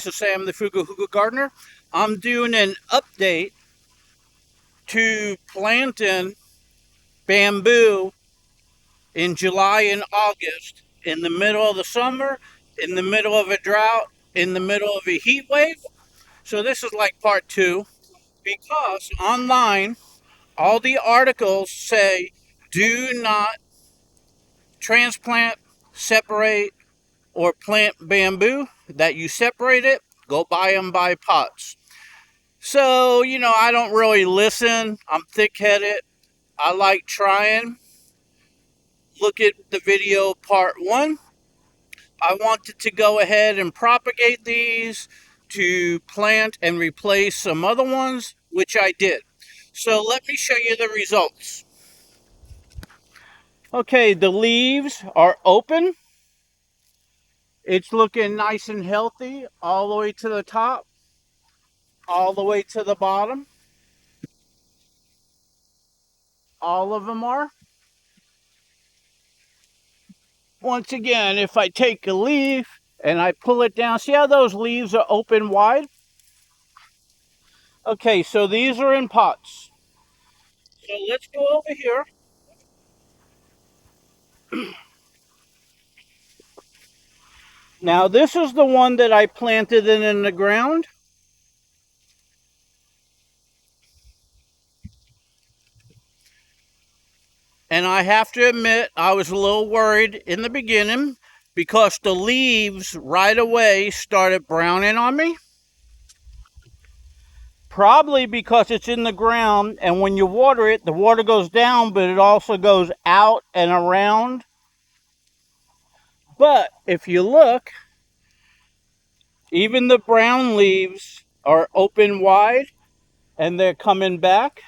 This is Sam the Fugu Huga Gardener. I'm doing an update to planting bamboo in July and August, in the middle of the summer, in the middle of a drought, in the middle of a heat wave. So this is like part two, because online all the articles say do not transplant, separate, or plant bamboo. That you separate it, go buy them by pots. So, I don't really listen. I'm thick headed. I like trying. Look at the video part one. I wanted to go ahead and propagate these to plant and replace some other ones, which I did. So let me show you the results. Okay, the leaves are open. It's looking nice and healthy all the way to the top, all the way to the bottom. All of them are. Once again, if I take a leaf and I pull it down, see how those leaves are open wide? Okay, so these are in pots. So let's go over here. Now this is the one that I planted in the ground. And I have to admit, I was a little worried in the beginning because the leaves right away started browning on me. Probably because it's in the ground, and when you water it, the water goes down, but it also goes out and around. But if you look, even the brown leaves are open wide and they're coming back.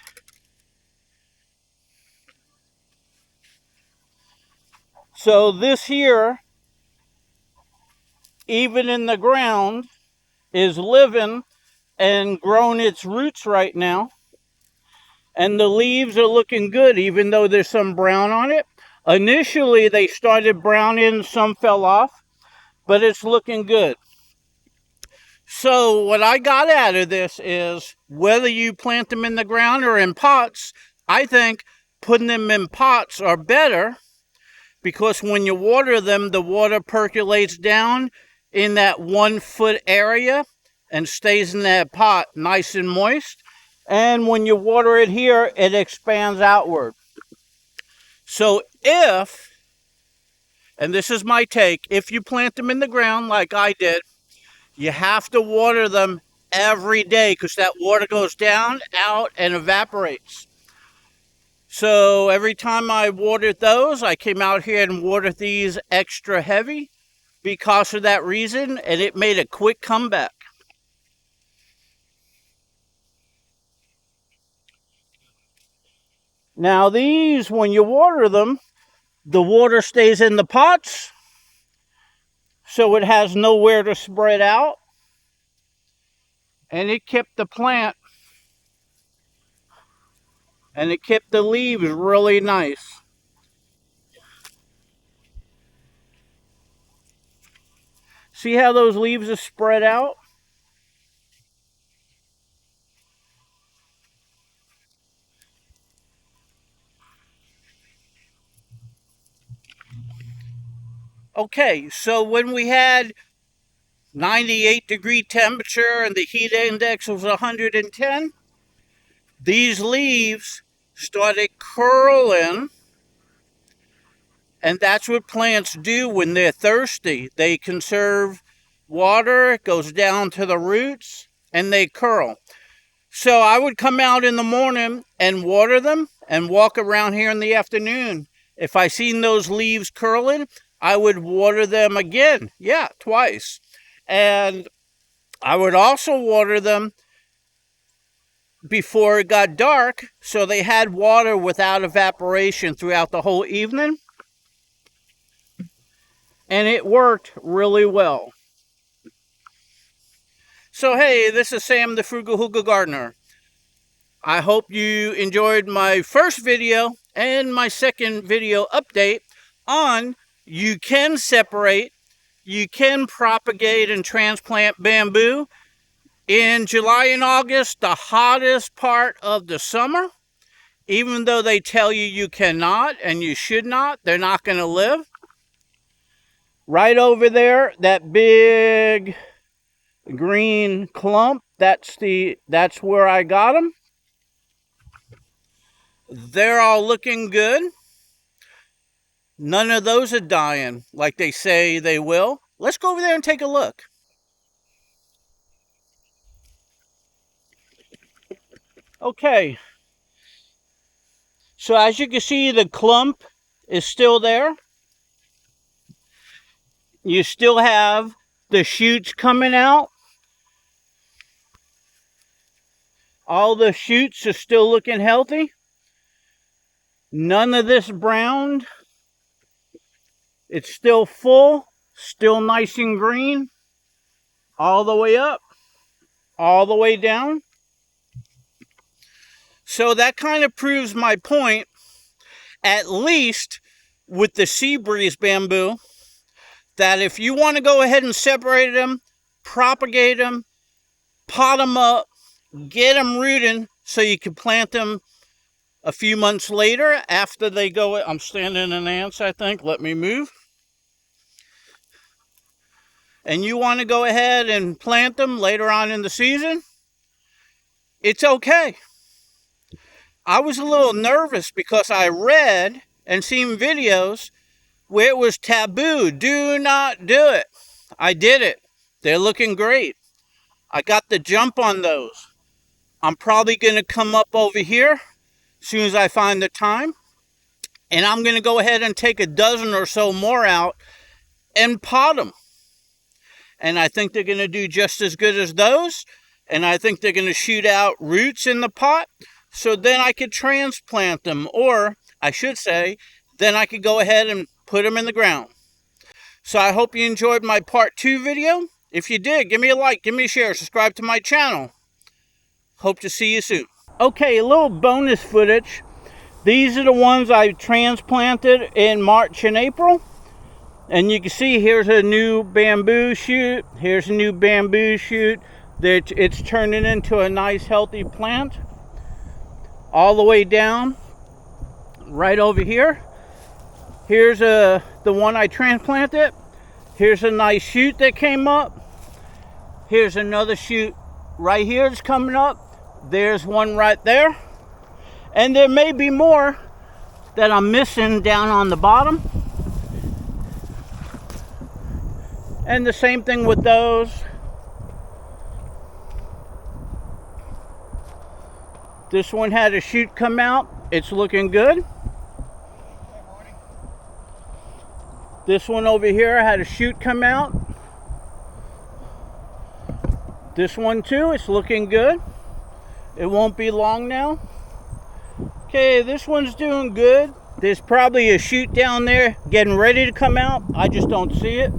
So this here, even in the ground, is living and grown its roots right now. And the leaves are looking good, even though there's some brown on it. Initially, they started browning, some fell off, but it's looking good. So what I got out of this is, whether you plant them in the ground or in pots, I think putting them in pots are better, because when you water them, the water percolates down in that 1 foot area and stays in that pot nice and moist. And when you water it here, it expands outward. So and this is my take, if you plant them in the ground like I did, you have to water them every day, because that water goes down, out, and evaporates. So every time I watered those, I came out here and watered these extra heavy because of that reason, and it made a quick comeback. Now these, when you water them, the water stays in the pots, so it has nowhere to spread out, and it kept the plant and it kept the leaves really nice. See how those leaves are spread out? Okay, so when we had 98-degree temperature and the heat index was 110, these leaves started curling, and that's what plants do when they're thirsty. They conserve water, it goes down to the roots, and they curl. So I would come out in the morning and water them and walk around here in the afternoon. If I seen those leaves curling, I would water them again. Yeah, twice. And I would also water them before it got dark, so they had water without evaporation throughout the whole evening. And it worked really well. So hey, this is Sam the Fugu Huga Gardener. I hope you enjoyed my first video and my second video update on you can separate you can propagate and transplant bamboo in July and August, the hottest part of the summer. Even though they tell you you cannot and you should not, they're not going to live. Right over there, that big green clump, that's where I got them. They're all looking good. None of those are dying like they say they will. Let's go over there and take a look. Okay. So as you can see, the clump is still there. You still have the shoots coming out. All the shoots are still looking healthy. None of this browned. It's still full, still nice and green, all the way up, all the way down. So that kind of proves my point, at least with the sea breeze bamboo, that if you want to go ahead and separate them, propagate them, pot them up, get them rooting so you can plant them a few months later after they go. I'm standing in ants, I think. Let me move. And you want to go ahead and plant them later on in the season, it's okay. I was a little nervous because I read and seen videos where it was taboo. Do not do it. I did it. They're looking great. I got the jump on those. I'm probably going to come up over here as soon as I find the time. And I'm going to go ahead and take a dozen or so more out and pot them. And I think they're going to do just as good as those. And I think they're going to shoot out roots in the pot. So then I could transplant them. Or, I should say, then I could go ahead and put them in the ground. So I hope you enjoyed my part 2 video. If you did, give me a like, give me a share, subscribe to my channel. Hope to see you soon. Okay, a little bonus footage. These are the ones I transplanted in March and April. And you can see here's a new bamboo shoot. Here's a new bamboo shoot. It's turning into a nice healthy plant. All the way down. Right over here. Here's the one I transplanted. Here's a nice shoot that came up. Here's another shoot right here that's coming up. There's one right there. And there may be more that I'm missing down on the bottom. And the same thing with those. This one had a shoot come out. It's looking good. This one over here had a shoot come out. This one too, it's looking good. It won't be long now. Okay, this one's doing good. There's probably a shoot down there getting ready to come out. I just don't see it.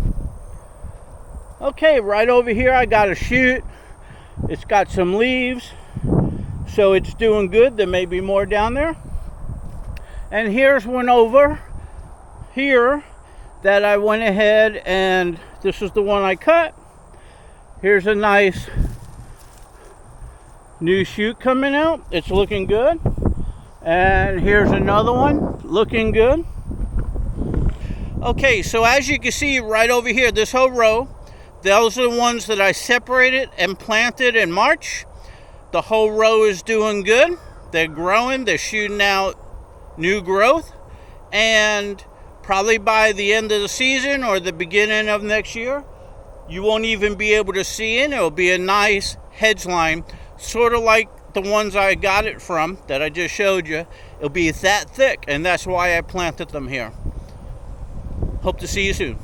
Okay, right over here I got a shoot. It's got some leaves, so it's doing good. There may be more down there. And here's one over here that I went ahead and this is the one I cut. Here's a nice new shoot coming out. It's looking good. And here's another one looking good. Okay, so as you can see right over here, this whole row, those are the ones that I separated and planted in March. The whole row is doing good. They're growing, they're shooting out new growth. And probably by the end of the season or the beginning of next year, you won't even be able to see it. It'll be a nice hedge line, sort of like the ones I got it from that I just showed you. It'll be that thick, and that's why I planted them here. Hope to see you soon.